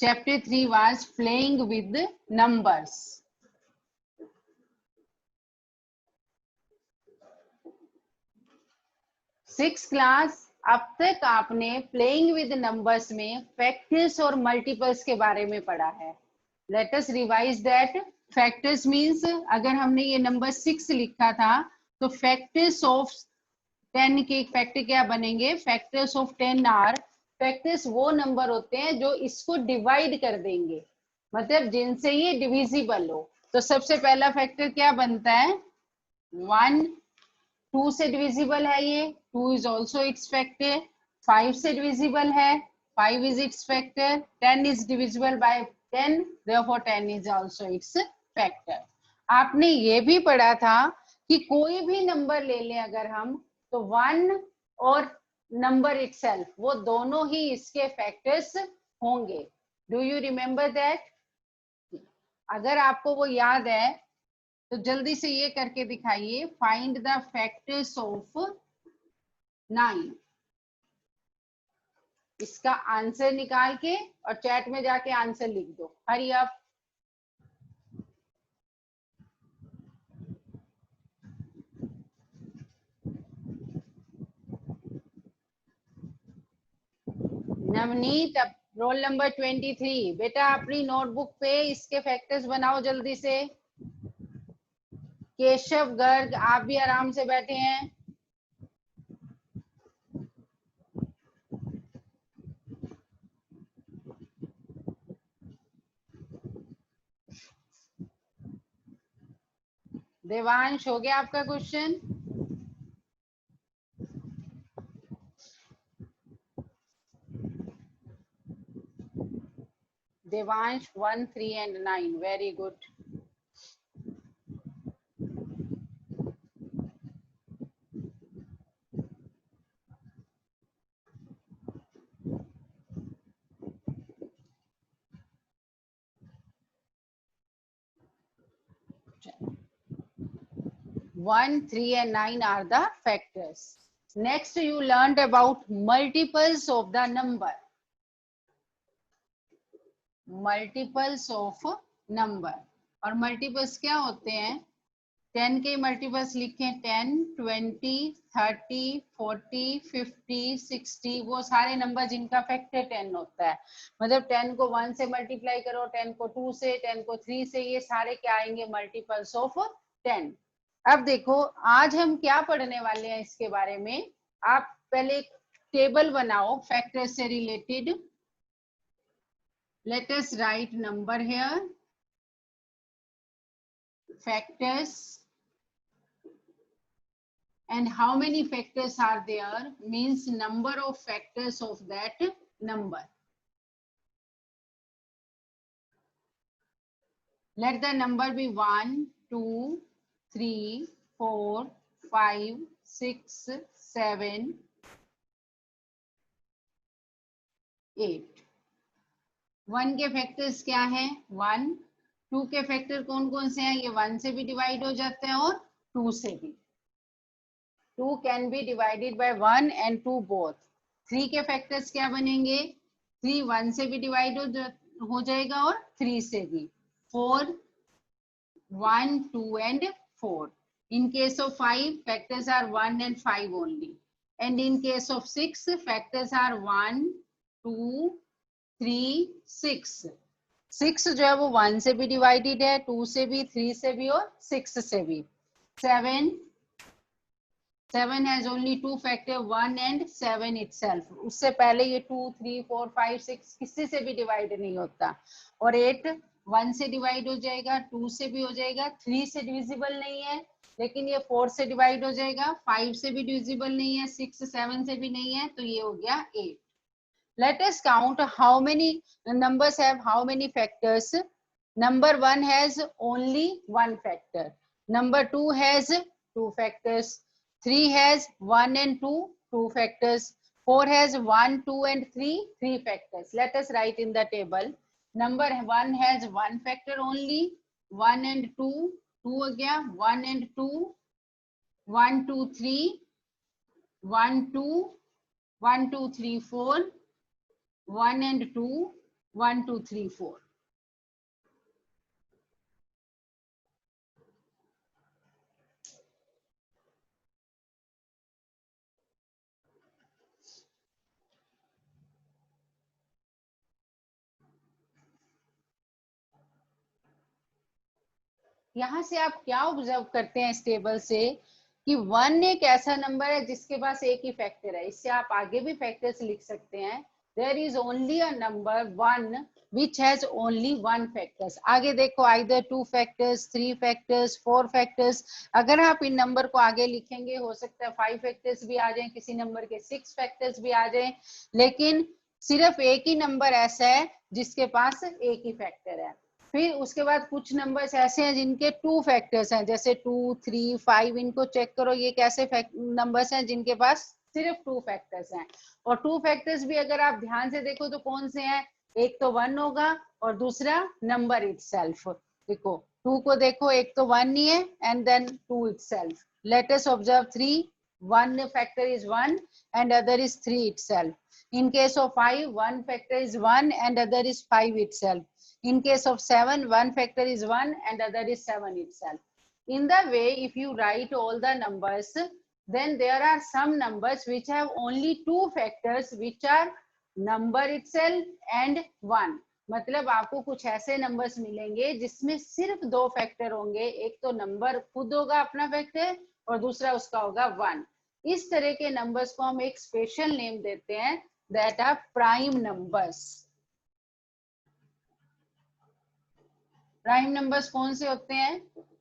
Chapter 3 was playing with numbers. Six class अब तक आपने प्लेइंग विद नंबर्स में फैक्टर्स और मल्टीपल्स के बारे में पढ़ा है. Let us revise that. Factors means अगर हमने ये नंबर 6 लिखा था तो फैक्टर्स ऑफ 10 के फैक्टर क्या बनेंगे? फैक्टर्स ऑफ 10 आर, फैक्टर्स वो नंबर होते हैं जो इसको डिवाइड कर देंगे, मतलब जिनसे ये डिविजिबल हो. तो सबसे पहला फैक्टर क्या बनता है? 1. 2 से डिविजिबल है ये, 2 इज ऑल्सो इट्स फैक्टर. 5 से डिविजिबल है, 5 is it's factor. 10 is divisible by 10, therefore 10 is also it's factor. आपने ये भी पढ़ा था कि कोई भी नंबर ले लें अगर हम, तो 1 और नंबर इटसेल्फ वो दोनों ही इसके फैक्टर्स होंगे. Do you remember that? अगर आपको वो याद है तो जल्दी से ये करके दिखाइए. Find the factors of 9. इसका आंसर निकाल के और चैट में जाके आंसर लिख दो. Hurry up. Navneet, roll number 23. बेटा अपनी नोटबुक पे इसके फैक्टर्स बनाओ जल्दी से. केशव गर्ग, आप भी आराम से बैठे हैं. देवांश, हो गया आपका question? Devansh 1, 3 and 9. Very good. One, 3 and 9 are the factors. Next you learned about multiples of the number. Multiples of number. और multiples क्या होते हैं? 10 के मल्टीपल्स लिखें. 10, 20, 30, 40, 50, 60, वो सारे नंबर जिनका फैक्टर 10 होता है. मतलब 10 को 1 से मल्टीप्लाई करो, 10 को 2 से, 10 को 3 से, ये सारे क्या आएंगे? Multiples of 10. अब देखो आज हम क्या पढ़ने वाले हैं इसके बारे में. आप पहले एक टेबल बनाओ फैक्टर्स से related. Let us right number here. Factors and how many factors are there means number of factors of that number. Let the number be 1, 2, 3, 4, 5, 6, 7, 8. 1 के फैक्टर्स क्या है? 1. 2 के फैक्टर कौन कौन से हैं? ये 1 से भी डिवाइड हो जाते हैं और 2 से भी. 2 can be divided by 1 and 2 both. 3 के फैक्टर्स क्या बनेंगे? 3 1 से भी डिवाइड हो जाएगा और 3 से भी. 4, 1, 2 and 4. In case of 5, factors are 1 and 5 only. And in case of 6, factors are 1, 2, 3, 6. 6 जो है वो 1 से भी डिवाइडेड है, 2 से भी, 3 से भी और 6 से भी. 7 has only 2 factor, 1 and 7 itself. उससे पहले ये 2, 3, 4, 5, 6 किसी से भी डिवाइड नहीं होता. और 8 1 से डिवाइड हो जाएगा, 2 से भी हो जाएगा, 3 से डिविजिबल नहीं है, लेकिन ये 4 से डिवाइड हो जाएगा, 5 से भी डिविजिबल नहीं है, 6, 7 से भी नहीं है, तो ये हो गया 8. Let us count how many numbers have how many factors. Number 1 has only 1 factor. Number 2 has 2 factors. 3 has 1 and 2, 2 factors. 4 has 1, 2 and 3, 3 factors. Let us write in the table. Number 1 has 1 factor only. 1 and 2, 2 हो गया. 1 and 2, 1, 2, 3, 1, 2, 1, 2, 3, 4, 1 and 2, 1 2 3 4. यहाँ से आप क्या observe करते हैं इस table से कि 1 एक ऐसा नंबर है जिसके पास एक ही फैक्टर है। इससे आप आगे भी फैक्टर्स लिख सकते हैं। There is only a number 1 which has only 1 factors. आगे देखो, आइदर 2 फैक्टर्स, 3 फैक्टर्स, 4 फैक्टर्स। अगर आप इन नंबर को आगे लिखेंगे, हो सकता है 5 फैक्टर्स भी आ जाए, किसी नंबर के 6 फैक्टर्स भी आ जाए, लेकिन सिर्फ एक ही नंबर ऐसा है जिसके पास एक ही फैक्टर है। फिर उसके बाद कुछ नंबर्स ऐसे हैं जिनके 2 फैक्टर्स हैं, जैसे 2 3 5। इनको चेक करो, ये कैसे नंबर्स हैं जिनके पास सिर्फ 2 फैक्टर्स हैं। और 2 फैक्टर्स भी अगर आप ध्यान से देखो तो कौन से हैं? एक तो 1 होगा और दूसरा नंबर इटसेल्फ। देखो 2 को देखो, एक तो 1 ही है and then 2 itself. Let us observe 3. 1 factor is 1 and other is 3 itself. In case of 5, 1 factor is 1 and other is 5 itself. In case of 7, 1 factor is 1 and other is 7 itself. In the way, if you write all the numbers, then there are some numbers which have only 2 factors, which are number itself and 1. मतलब आपको कुछ ऐसे numbers मिलेंगे जिसमें सिर्फ 2 factor होंगे। एक तो नंबर खुद होगा अपना फैक्टर और दूसरा उसका होगा 1। इस तरह के नंबर्स को हम एक स्पेशल नेम देते हैं, that are prime numbers. Prime numbers कौन से होते हैं?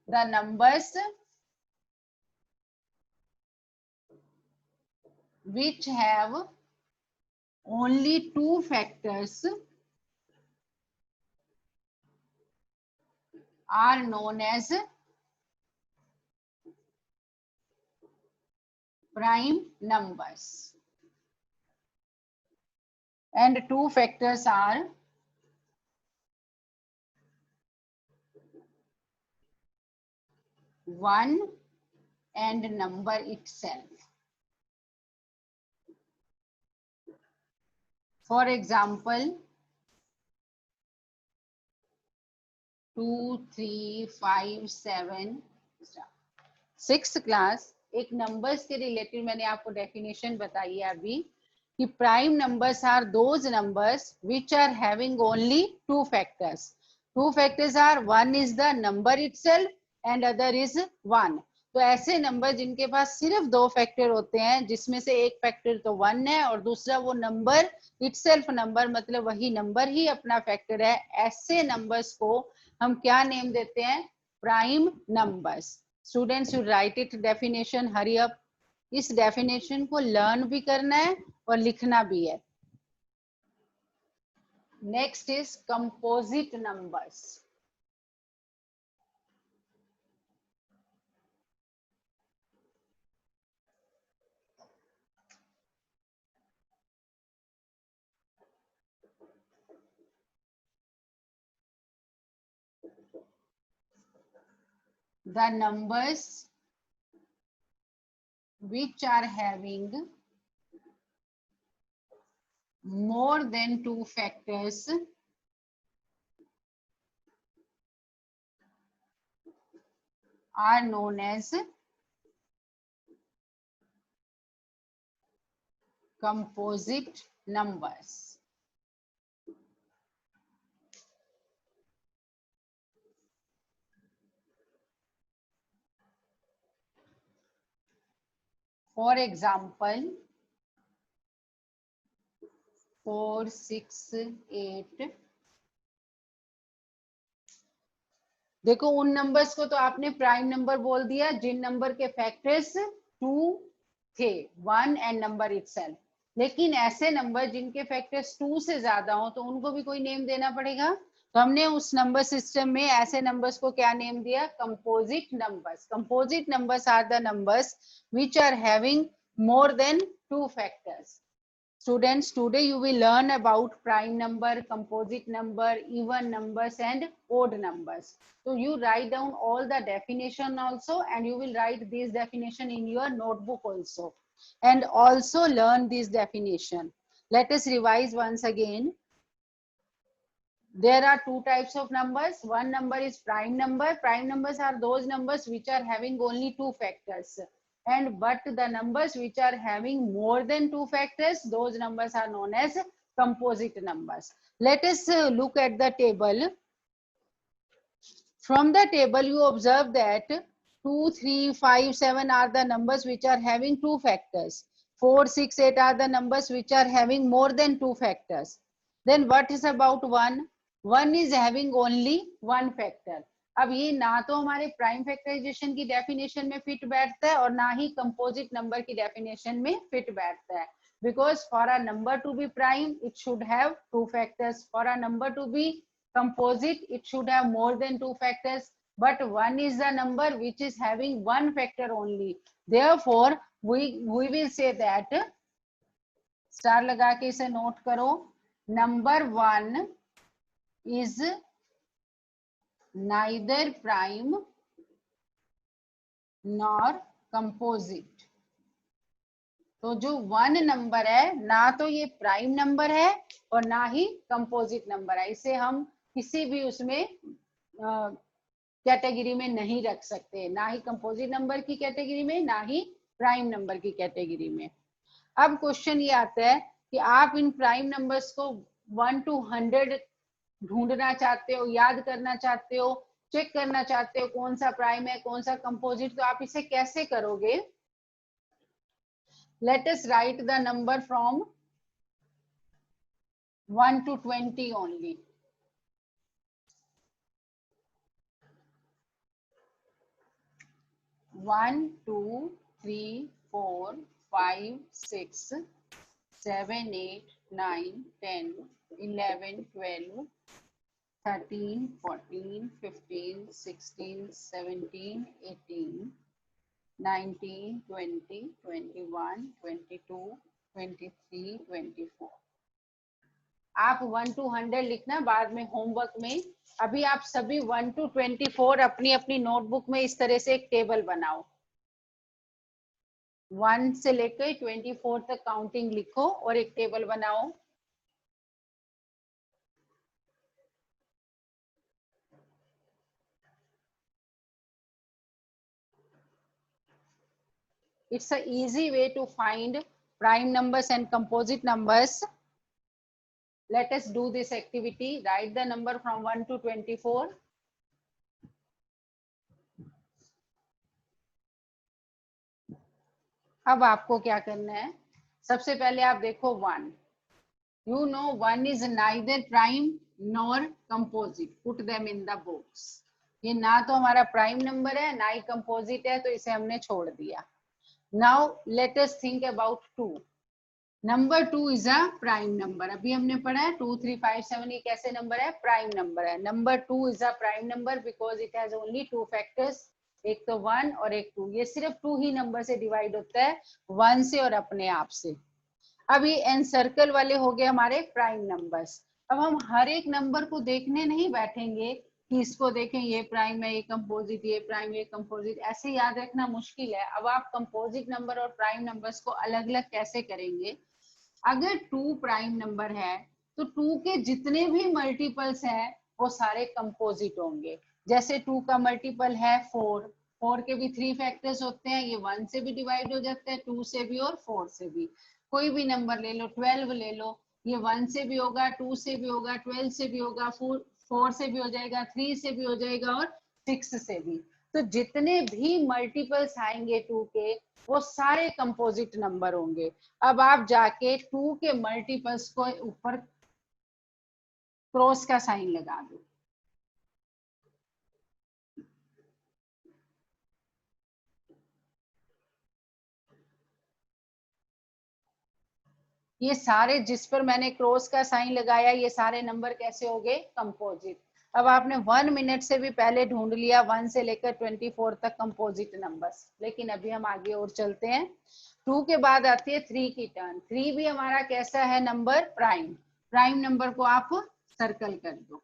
The numbers which have only 2 factors are known as prime numbers, and 2 factors are 1 and number itself. For example, 2 3 5 7. 6th class एक नंबर्स के रिलेटेड मैंने आपको डेफिनेशन बताई है अभी कि prime numbers are those numbers which are having only 2 factors. 2 factors are 1 is the number itself and other is 1. तो ऐसे नंबर जिनके पास सिर्फ 2 फैक्टर होते हैं, जिसमें से एक फैक्टर तो 1 है और दूसरा वो नंबर इटसेल्फ नंबर, मतलब वही नंबर ही अपना फैक्टर है, ऐसे नंबर्स को हम क्या नेम देते हैं? Prime numbers. Students you right it definition, hurry up. इस डेफिनेशन को लर्न भी करना है और लिखना भी है. Next is composite numbers. The numbers which are having more than 2 factors are known as composite numbers. For example, 4 6 8. देखो उन नंबर्स को तो आपने प्राइम नंबर बोल दिया जिन नंबर के फैक्टर्स 2 थे, 1 एंड नंबर इटसेल्फ. लेकिन ऐसे नंबर जिनके फैक्टर्स 2 से ज्यादा हो तो उनको भी कोई नेम देना पड़ेगा. तो हमने उस नंबर सिस्टम में ऐसे नंबर्स को क्या नेम दिया? Composite numbers. Composite numbers are the numbers which are having more than 2 factors. Students, today you will learn about prime number, composite number, even numbers and odd numbers. So you write down all the definition also, and you will write this definition in your notebook also, and also learn this definition. Let us revise once again. There are two types of numbers. One number is prime number. Prime numbers are those numbers which are having only two factors. But the numbers which are having more than two factors, those numbers are known as composite numbers. Let us look at the table. From the table, you observe that 2, 3, 5, 7 are the numbers which are having two factors. 4, 6, 8 are the numbers which are having more than two factors. Then what is about 1? 1 is having only one factor. अब ये ना तो हमारे prime factorisation की definition में fit बैठता है और ना ही कंपोजिट नंबर की डेफिनेशन में फिट बैठता है. Because for a number to be prime, it should have two factors. For a number to be composite, it should have more than two factors. But 1 is the number which is having one factor only. Therefore, we will say that, star लगा के इसे note करो, number 1 is neither prime nor composite. तो जो 1 number है ना तो ये प्राइम नंबर है और ना ही कंपोजिट नंबर है. इसे हम किसी भी उसमें कैटेगरी में नहीं रख सकते, ना ही कंपोजिट नंबर की कैटेगरी में, ना ही प्राइम नंबर की कैटेगरी में. अब क्वेश्चन ये आता है कि आप इन प्राइम नंबर्स को 1 to 100 ढूंढना चाहते हो, याद करना चाहते हो, चेक करना चाहते हो कौन सा प्राइम है कौन सा कंपोजिट, तो आप इसे कैसे करोगे? Let us write the number from 1 to 20 only. One, 2, 3, 4, 5, 6, 7, 8, 9, 10, 11, 12, 13, 14, 15, 16, 17, 18, 19, 20, 21, 22, 23, 24. आप 1 to 100 लिखना बाद में होमवर्क में. अभी आप सभी 1 to 24 अपनी अपनी नोटबुक में इस तरह से एक टेबल बनाओ. 1 से लेकर 24 तक काउंटिंग लिखो और एक टेबल बनाओ. It's an easy way to find prime numbers and composite numbers. Let us do this activity. Write the number from 1 to 24. अब आपको क्या करना है? सबसे पहले आप देखो 1. You know 1 is neither prime nor composite. Put them in the box. ये ना तो हमारा प्राइम नंबर है ना ही कंपोजिट है, तो इसे हमने छोड़ दिया. Now let us think about 2. Number 2 is a prime number. अभी हमने पढ़ा है 2, 3, 5, 7 ये कैसे नंबर है? प्राइम नंबर है. Number 2 is a prime number because it has only two factors, एक तो 1 और एक 2. ये सिर्फ 2 ही नंबर से डिवाइड होता है, 1 से और अपने आप से. अब ये एनसर्कल वाले हो गए हमारे प्राइम नंबर्स. अब हम हर एक नंबर को देखने नहीं बैठेंगे कि इसको देखें ये प्राइम है, ये कंपोजिट, ये प्राइम, ये कंपोजिट, ऐसे याद रखना मुश्किल है. अब आप कंपोजिट नंबर और प्राइम नंबर्स को अलग अलग कैसे करेंगे? अगर 2 प्राइम नंबर है तो 2 के जितने भी मल्टीपल्स हैं वो सारे कंपोजिट होंगे. जैसे 2 का मल्टीपल है 4, 4 के भी 3 फैक्टर्स होते हैं, ये 1 से भी डिवाइड हो जाते हैं, 2 से भी और 4 से भी. कोई भी नंबर ले लो, 12 ले लो, ये 1 से भी होगा, 2 से भी होगा, 12 से भी होगा, 4 से भी हो जाएगा, 3 से भी हो जाएगा और 6 से भी. तो जितने भी मल्टीपल्स आएंगे 2 के वो सारे कंपोजिट नंबर होंगे. अब आप जाके 2 के मल्टीपल्स को ऊपर क्रॉस का साइन लगा दो. ये सारे जिस पर मैंने क्रॉस का साइन लगाया ये सारे नंबर कैसे हो गए? कंपोजिट. अब आपने 1 मिनट से भी पहले ढूंढ लिया 1 से लेकर 24 तक कंपोजिट नंबर्स. लेकिन अभी हम आगे और चलते हैं. 2 के बाद आती है 3 की टर्न. 3 भी हमारा कैसा है नंबर? प्राइम. प्राइम नंबर को आप सर्कल कर दो.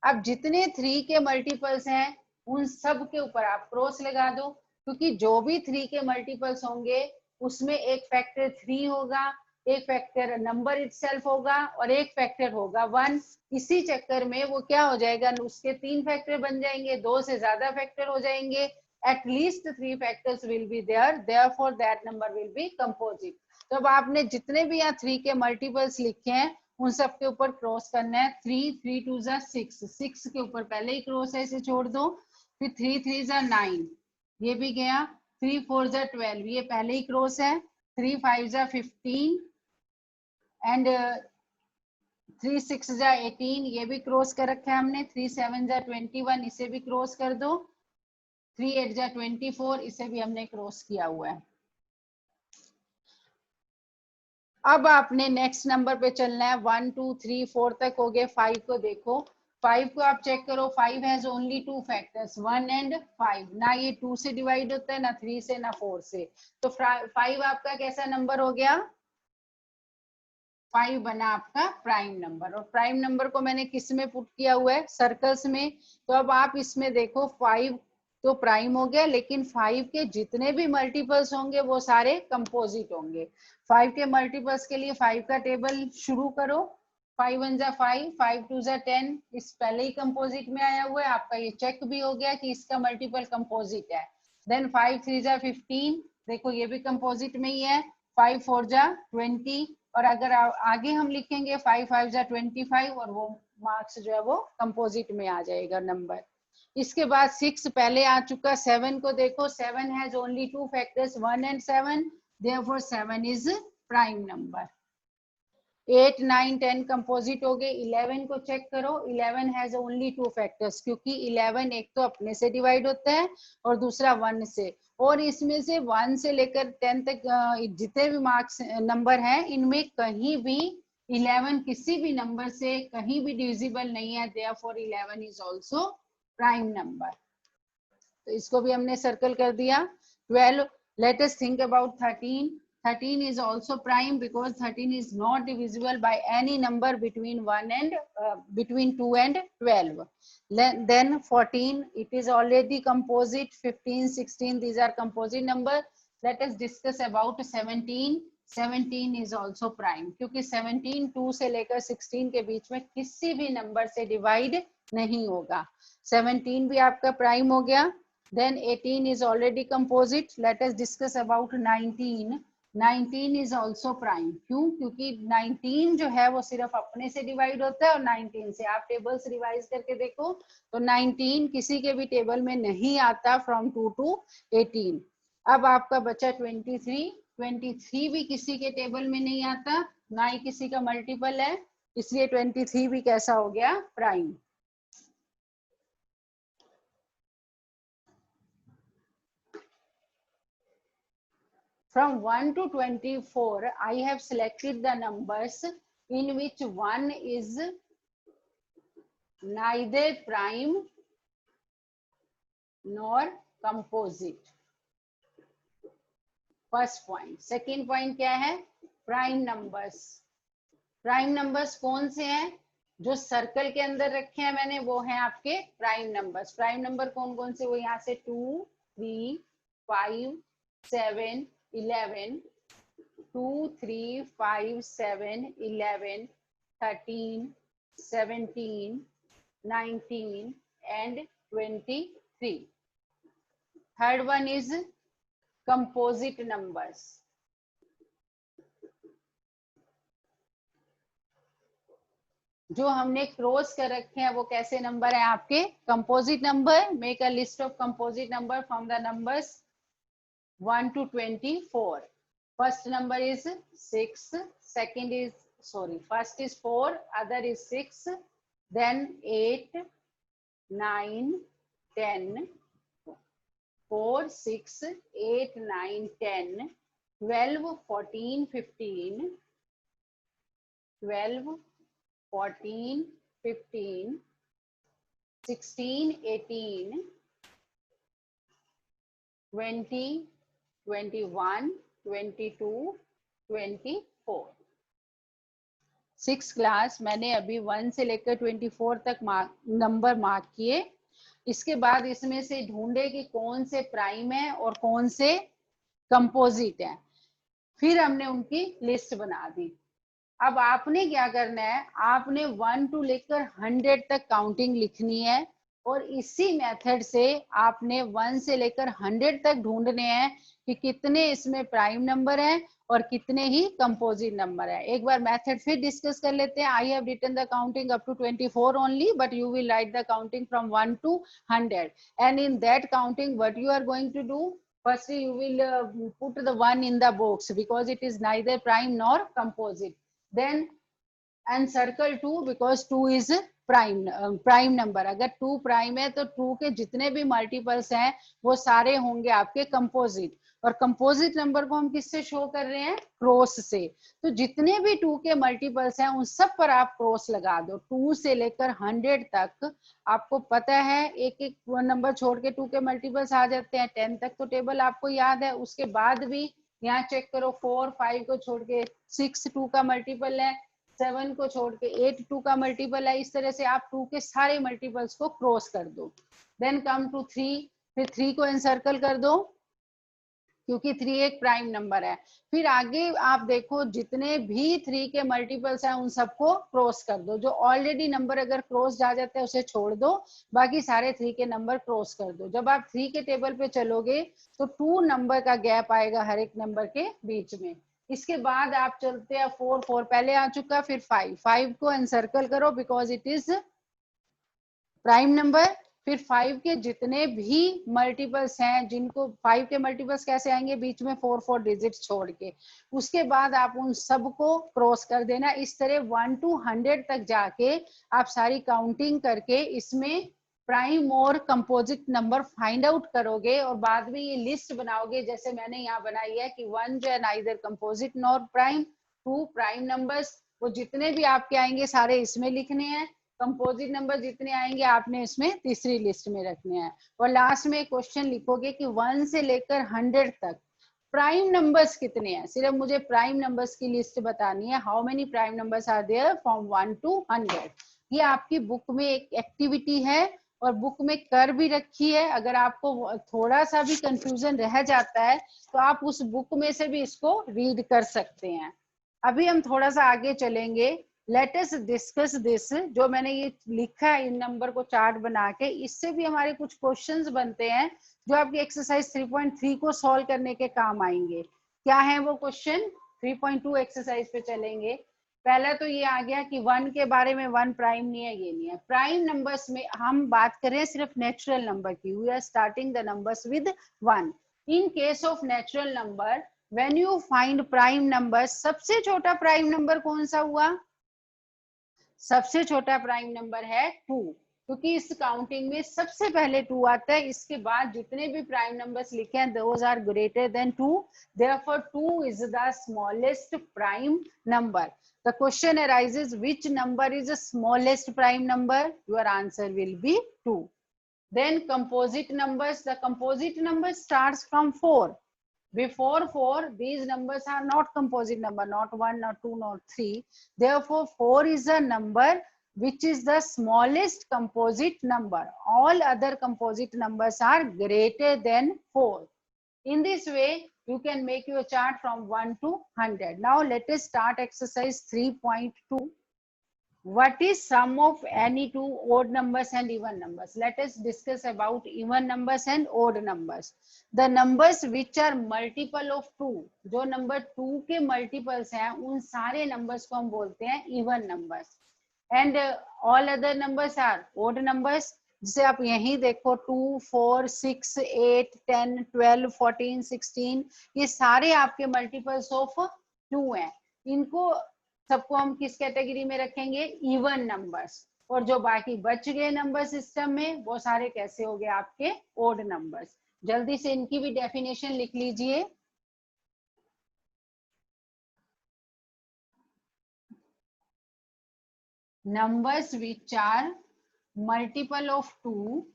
अब जितने 3 के मल्टीपल्स हैं उन सब के ऊपर आप क्रॉस लगा दो, क्योंकि जो भी 3 के मल्टीपल्स होंगे उसमें एक फैक्टर 3 होगा एक फैक्टर नंबर इटसेल्फ होगा और एक फैक्टर होगा 1। इसी चक्कर में वो क्या हो जाएगा, उसके 3 फैक्टर बन जाएंगे, 2 से ज्यादा फैक्टर हो जाएंगे, at least 3 factors will be there, therefore that number will be composite. तो अब आपने जितने भी यहाँ 3 के मल्टीपल्स लिखे हैं उन सब के ऊपर क्रॉस करना है। 3 3 2 जा 6, 6 के ऊपर पहले ही क्रॉस है, इसे छोड़ दो। फिर 3 3 जा 9, ये भी गया। 3 4 जा 12, ये पहले ही क्रॉस है। 3 5 जा 15 एंड 3 6 जा 18, ये भी क्रॉस कर रखा है हमने। 3 7 जा 21, इसे भी क्रॉस कर दो। 3 8 जा 24, इसे भी हमने क्रॉस किया हुआ है। अब आपने नेक्स्ट नंबर पे चलना है। 1 2 3 4 तक हो गए। 5 को देखो, 5 को आप चेक करो। 5 हैज ओनली 2 फैक्टर्स, 1 एंड 5। ना ये 2 से डिवाइड होता है, ना 3 से, ना 4 से। तो 5 आपका कैसा नंबर हो गया? 5 बना आपका प्राइम नंबर। और प्राइम नंबर को मैंने किस में पुट किया हुआ है? सर्कल्स में। तो अब आप इसमें देखो 5 तो प्राइम हो गया, लेकिन 5 के जितने भी मल्टीपल्स होंगे वो सारे कंपोजिट होंगे। 5 के मल्टीपल्स के लिए 5 का टेबल शुरू करो। 5 1 जा 5, 5 2 जा 10, इस पहले ही कंपोजिट में आया हुआ है आपका, ये चेक भी हो गया कि इसका मल्टीपल कंपोजिट है। देन 5 3 जा 15, देखो ये भी कंपोजिट में ही है। 5 4 जा 20, और अगर आगे हम लिखेंगे 5 5 जा 25, और वो मार्क्स जो है वो कंपोजिट में आ जाएगा नंबर। इसके बाद 6 पहले आ चुका। 7 को देखो, 7 has only 2 factors, 1 and 7, therefore 7 is prime number. 8 9 10 composite हो गए। 11 को चेक करो, 11 हैज ओनली 2 फैक्टर्स, क्योंकि 11 एक तो अपने से डिवाइड होता है और दूसरा 1 से। और इसमें से 1 से लेकर 10 तक जितने भी मार्क्स नंबर हैं, इनमें कहीं भी 11 किसी भी नंबर से कहीं भी डिविजिबल नहीं है, therefore 11 is also prime number. तो इसको भी हमने सर्कल कर दिया। 12, let us think about 13। 13 is also prime because 13 is not divisible by any number between 1 and between 2 and 12. Then 14, it is already composite. 15 16, these are composite number. Let us discuss about 17. 17 is also prime, क्योंकि 17 2 से लेकर 16 के बीच में किसी भी number से divide नहीं होगा। 17 भी आपका प्राइम हो गया। Then 18 is already composite. Let us discuss about 19. 19 is also prime. क्यों? क्योंकि 19 जो है वो सिर्फ अपने से डिवाइड होता है, और 19 से आप टेबल्स रिवाइज करके देखो तो 19 किसी के भी टेबल में नहीं आता फ्रॉम 2 to 18। अब आपका बचा 23। 23 भी किसी के टेबल में नहीं आता, ना ही किसी का मल्टीपल है, इसलिए 23 भी कैसा हो गया? Prime. From 1 to 24, I have selected the numbers in which 1 is neither prime nor composite. First point. Second point क्या है? Prime numbers. Prime numbers कौन से हैं? जो सर्कल के अंदर रखे हैं मैंने, वो हैं आपके प्राइम नंबर्स। प्राइम नंबर कौन कौन से? वो यहाँ से 2 3 5 7 11, 2 3 5 7 11 13 17 19 and 23. Third one is composite numbers. जो हमने क्रॉस कर रखे हैं वो कैसे नंबर है आपके? Composite number. Make a list of composite number from the numbers 1 to 24. First number is 6, second is, sorry, first is 4, other is 6, then 8 9 10, 4 6 8 9 10, 12 14 15, 12 14 15, 16 18, 20 21 22 24। 6 class मैंने अभी 1 से लेकर 24 तक नंबर मार्क किए। इसके बाद इसमें से ढूंढे कि कौन से प्राइम है और कौन से कंपोजिट है। फिर हमने उनकी लिस्ट बना दी। अब आपने क्या करना है, आपने 1 to लेकर 100 तक काउंटिंग लिखनी है और इसी मेथड से आपने 1 से लेकर 100 तक ढूंढने हैं कि कितने इसमें प्राइम नंबर हैं और कितने ही कंपोजिट नंबर है। एक बार मेथड फिर डिस्कस कर लेते हैं। I have written the counting up to 24 only, but you will write the counting from 1 to 100 and in that counting what you are going to do, firstly you will put the 1 in the box because it is neither prime nor composite, then and circle 2 because 2 is prime number. अगर 2 prime है तो 2 के जितने भी multiples हैं वो सारे होंगे आपके कंपोजिट, और कंपोजिट नंबर को हम किससे शो कर रहे हैं, क्रॉस से। तो जितने भी 2 के मल्टीपल्स हैं उन सब पर आप क्रॉस लगा दो। 2 से लेकर 100 तक आपको पता है, एक एक नंबर छोड़ के 2 के मल्टीपल्स आ जाते हैं। 10 तक तो टेबल आपको याद है। उसके बाद भी यहाँ चेक करो, 4 5 को छोड़ के 6 2 का मल्टीपल है, 7 को छोड़ के 8 2 का मल्टीपल है। इस तरह से आप 2 के सारे मल्टीपल्स को क्रॉस कर दो। देन कम टू 3, फिर 3 को एनसर्कल कर दो क्योंकि 3 एक प्राइम नंबर है। फिर आगे आप देखो जितने भी 3 के मल्टीपल्स हैं उन सबको क्रॉस कर दो। जो ऑलरेडी नंबर अगर क्रॉस जा जाते हैं उसे छोड़ दो, बाकी सारे 3 के नंबर क्रॉस कर दो। जब आप 3 के टेबल पे चलोगे तो 2 नंबर का गैप आएगा हर एक नंबर के बीच में। इसके बाद आप चलते हैं 4 4 पहले आ चुका, फिर 5 5 को एनसर्कल करो because it is prime number. फिर 5 के जितने भी मल्टीपल्स हैं, जिनको 5 के मल्टीपल्स कैसे आएंगे, बीच में 4 4 डिजिट छोड़ के, उसके बाद आप उन सबको क्रॉस कर देना। इस तरह 1 to 100 तक जाके आप सारी काउंटिंग करके इसमें प्राइम और कंपोजिट नंबर फाइंड आउट करोगे और बाद में ये लिस्ट बनाओगे जैसे मैंने यहाँ बनाई है कि 1 जो है neither composite nor prime, 2 prime numbers, वो जितने भी आपके आएंगे सारे इसमें लिखने हैं, कंपोजिट नंबर जितने आएंगे आपने इसमें तीसरी लिस्ट में रखने हैं। और लास्ट में क्वेश्चन लिखोगे कि 1 से लेकर 100 तक प्राइम नंबर्स कितने हैं, सिर्फ मुझे प्राइम नंबर्स की लिस्ट बतानी है। How many prime numbers are there from 1 to 100। ये आपकी बुक में एक एक्टिविटी है और बुक में कर भी रखी है। अगर आपको थोड़ा सा भी कंफ्यूजन रह जाता है तो आप उस बुक में से भी इसको रीड कर सकते हैं। अभी हम थोड़ा सा आगे चलेंगे। Let us discuss this. जो मैंने ये लिखा है इन नंबर को चार्ट बना के, इससे भी हमारे कुछ क्वेश्चंस बनते हैं जो आपकी एक्सरसाइज 3.3 को सॉल्व करने के काम आएंगे। क्या है वो क्वेश्चन? 3.2 एक्सरसाइज पे चलेंगे। पहला तो ये आ गया कि 1 के बारे में, 1 प्राइम नहीं है, ये नहीं है। प्राइम नंबर्स में हम बात करें सिर्फ नेचुरल नंबर की। We are starting the numbers with 1। In case of natural number when you find prime number, सबसे छोटा प्राइम नंबर कौन सा हुआ? सबसे छोटा प्राइम नंबर है 2, क्योंकि इस काउंटिंग में सबसे पहले 2 आता है। इसके बाद जितने भी प्राइम नंबर्स लिखे हैं those are greater than 2, therefore 2 is the smallest prime number. The question arises, which number is the smallest prime number? Your answer will be 2. Then composite numbers, the composite number starts from 4. Before 4, these numbers are not composite number, not 1, not 2, not 3. Therefore, 4 is a number which is the smallest composite number. All other composite numbers are greater than 4. In this way, you can make your chart from 1 to 100. Now, let us start exercise 3.2. What is sum of any two odd numbers and even numbers? Let us discuss about even numbers and odd numbers. The numbers which are multiple of 2, जो number 2 के multiples हैं, उन सारे numbers को हम बोलते हैं even numbers. And all other numbers are odd numbers. जैसे आप यहीं देखो 2, 4, 6, 8, 10, 12, 14, 16, ये सारे आपके multiples of 2 हैं। इनको सबको हम किस कैटेगरी में रखेंगे? Even numbers. और जो बाकी बच गए नंबर सिस्टम में वो सारे कैसे हो गए? आपके ओड नंबर्स। जल्दी से इनकी भी डेफिनेशन लिख लीजिए। Numbers which are multiple of 2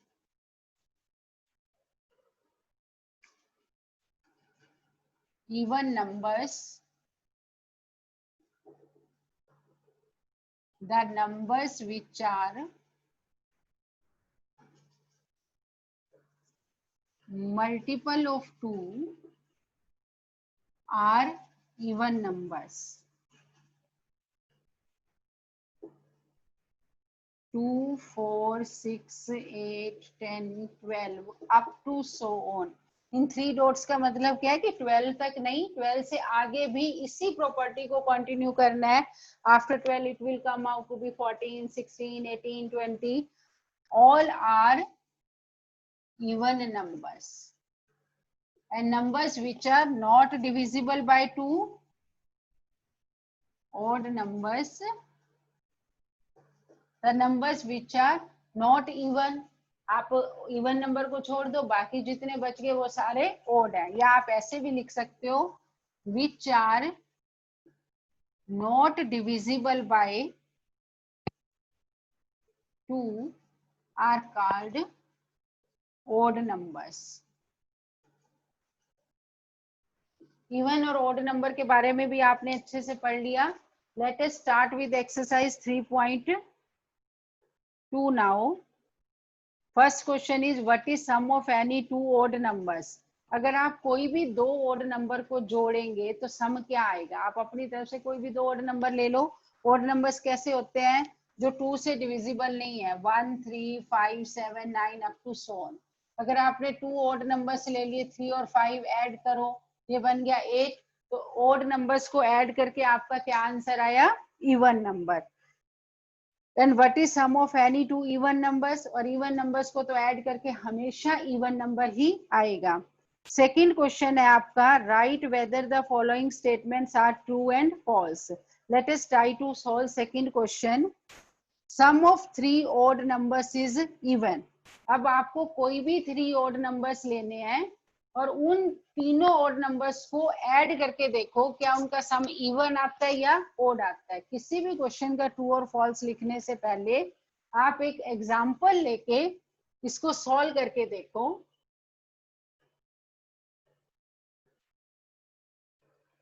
even numbers, the numbers which are multiple of 2 are even numbers 2, 4, 6, 8, 10, 12 up to so on। In 3 dots का मतलब क्या है कि 12 तक नहीं, 12 से आगे भी इसी प्रॉपर्टी को कंटिन्यू करना है। After 12 it will come out to be 14, 16, 18, 20 all are even numbers and numbers which are not divisible by 2 odd numbers, the numbers which are not even, आप इवन नंबर को छोड़ दो, बाकी जितने बच गए वो सारे ओड है। या आप ऐसे भी लिख सकते हो which are not divisible by 2 are called odd numbers. Even और ओड नंबर के बारे में भी आपने अच्छे से पढ़ लिया। Let us start with exercise 3.2 now. First question is what is sum of any 2 odd numbers. अगर आप कोई भी 2 ओड नंबर को जोड़ेंगे तो सम क्या आएगा। आप अपनी तरफ से कोई भी 2 ओड नंबर ले लो। ओड नंबर्स कैसे होते हैं, जो 2 से डिविजिबल नहीं है, 1, 3, 5, 7, 9 अप टू सो ऑन। अगर आपने 2 ओड नंबर्स ले लिए, 3 और 5 ऐड करो, ये बन गया 8। तो ओड नंबर्स को ऐड करके आपका क्या आंसर आया, even number. Then what is sum of any 2 even numbers, और even numbers को तो ऐड करके हमेशा even number ही आएगा। सेकंड क्वेश्चन है आपका, write whether the following statements are true and false. Let us try to solve second question. Sum of 3 odd numbers is even. अब आपको कोई भी 3 odd numbers लेने हैं और उन तीनों ओड नंबर्स को ऐड करके देखो क्या उनका सम इवन आता है या ओड आता है। किसी भी क्वेश्चन का ट्रू और फॉल्स लिखने से पहले आप एक एग्जांपल लेके इसको सॉल्व करके देखो।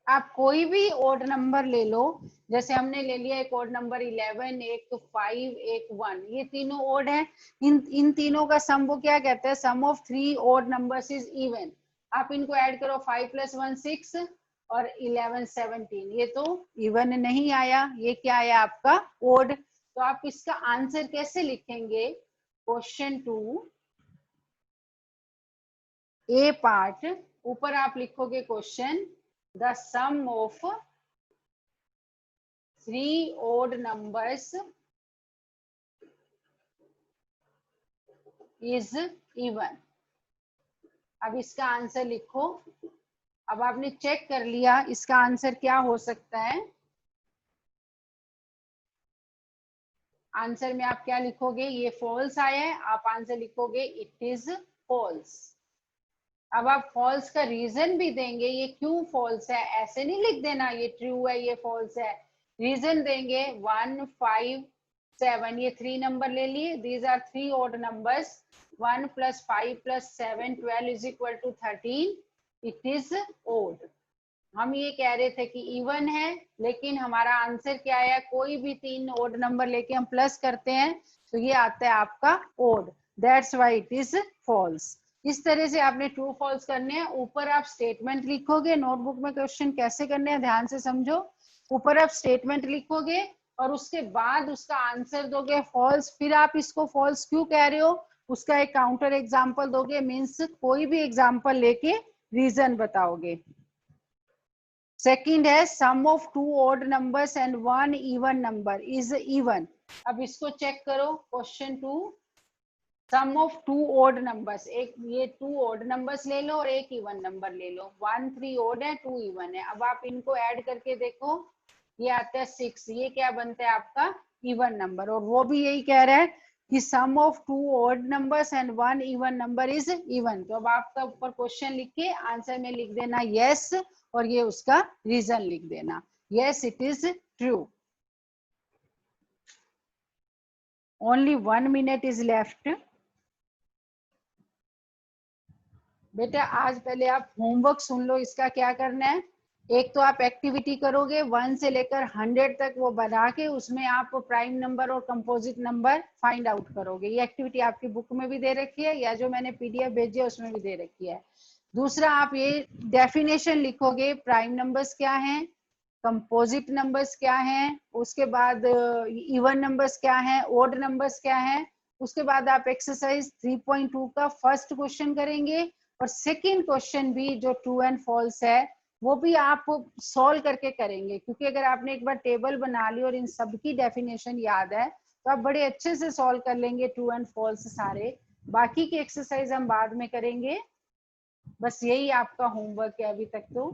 आप कोई भी ओड नंबर ले लो, जैसे हमने ले लिया एक ओड नंबर 11, एक 5, एक 1, ये तीनों ओड है। इन तीनों का सम वो क्या कहता है, sum of 3 odd numbers is even. आप इनको ऐड करो, 5 + 1 6 और 11 17, ये तो इवन नहीं आया, ये क्या आया आपका ओड। तो आप इसका आंसर कैसे लिखेंगे, क्वेश्चन 2 ए पार्ट, ऊपर आप लिखोगे question, the sum of 3 odd numbers is even। अब इसका आंसर लिखो। अब आपने चेक कर लिया इसका आंसर क्या हो सकता है। आंसर में आप क्या लिखोगे, ये फॉल्स आया है, आप आंसर लिखोगे इट इज फॉल्स। अब आप फॉल्स का रीजन भी देंगे, ये क्यों फॉल्स है, ऐसे नहीं लिख देना ये ट्रू है ये फॉल्स है। रीजन देंगे 1, 5, 7, ये 3 नंबर ले लिए, these are 3 odd numbers, 1 + 5 + 7 12 = 13, it is odd। हम ये कह रहे थे कि इवन है, लेकिन हमारा आंसर क्या है, कोई भी 3 odd नंबर लेके हम प्लस करते हैं तो ये आता है आपका odd, that's why it is false. इस तरह से आपने ट्रू फॉल्स करने हैं। ऊपर आप स्टेटमेंट लिखोगे, नोटबुक में क्वेश्चन कैसे करने हैं ध्यान से समझो। ऊपर आप स्टेटमेंट लिखोगे और उसके बाद उसका आंसर दोगे फॉल्स, फिर आप इसको फॉल्स क्यों कह रहे हो उसका एक काउंटर एग्जांपल दोगे, मींस कोई भी एग्जांपल लेके रीजन बताओगे। सेकंड है sum of 2 odd numbers and 1 even number is even। अब इसको चेक करो, question 2, sum of 2 odd numbers, एक ये 2 odd numbers ले लो और एक इवन नंबर ले लो, 1 3 odd है 2 इवन है। अब आप इनको ऐड करके देखो, ये आता है 6, ये क्या बनता है आपका इवन नंबर। और वो भी यही कह रहा है कि सम of 2 odd numbers and 1 even number is even। तो अब आपका ऊपर क्वेश्चन लिख के आंसर में लिख देना यस, और ये उसका रीजन लिख देना, yes it is true. Only 1 minute is left. बेटा आज पहले आप होमवर्क सुन लो, इसका क्या करना है। एक तो आप एक्टिविटी करोगे 1 से लेकर 100 तक, वो बना के उसमें आप प्राइम नंबर और कंपोजिट नंबर फाइंड आउट करोगे। ये एक्टिविटी आपकी बुक में भी दे रखी है, या जो मैंने पीडीएफ भेजी है उसमें भी दे रखी है। दूसरा आप ये डेफिनेशन लिखोगे, प्राइम नंबर्स क्या हैं, कंपोजिट नंबर्स क्या हैं, उसके बाद इवन नंबर्स क्या हैं, ओड नंबर्स क्या हैं। उसके बाद आप एक्सरसाइज 3.2 का फर्स्ट क्वेश्चन करेंगे और सेकंड क्वेश्चन भी जो ट्रू एंड फॉल्स है वो भी आप सॉल्व करके करेंगे, क्योंकि अगर आपने एक बार टेबल बना ली और इन सब की डेफिनेशन याद है तो आप बड़े अच्छे से सॉल्व कर लेंगे ट्रू एंड फॉल्स सारे। बाकी की एक्सरसाइज हम बाद में करेंगे। बस यही आपका होमवर्क है अभी तक तो।